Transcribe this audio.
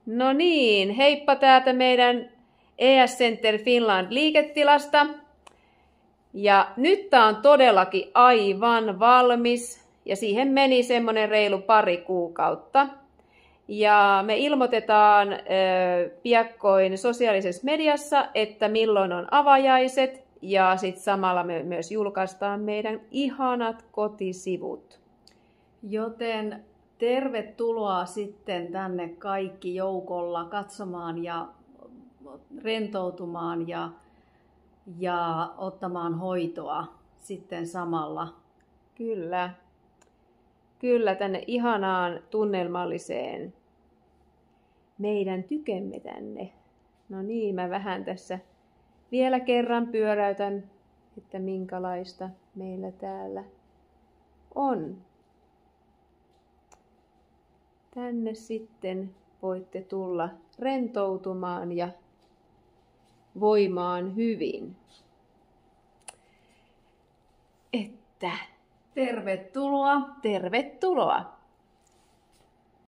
No niin, heippa täältä meidän ES Center Finland liiketilasta. Ja nyt tää on todellakin aivan valmis ja siihen meni semmonen reilu pari kuukautta. Ja me ilmoitetaan piakkoin sosiaalisessa mediassa, että milloin on avajaiset ja sitten samalla me myös julkaistaan meidän ihanat kotisivut. Joten tervetuloa sitten tänne kaikki joukolla katsomaan ja rentoutumaan ja ottamaan hoitoa sitten samalla. Kyllä, tänne ihanaan tunnelmalliseen meidän tykemme tänne. No niin, mä vähän tässä vielä kerran pyöräytän, että minkälaista meillä täällä on. Tänne sitten voitte tulla rentoutumaan ja voimaan hyvin. Tervetuloa! Tervetuloa!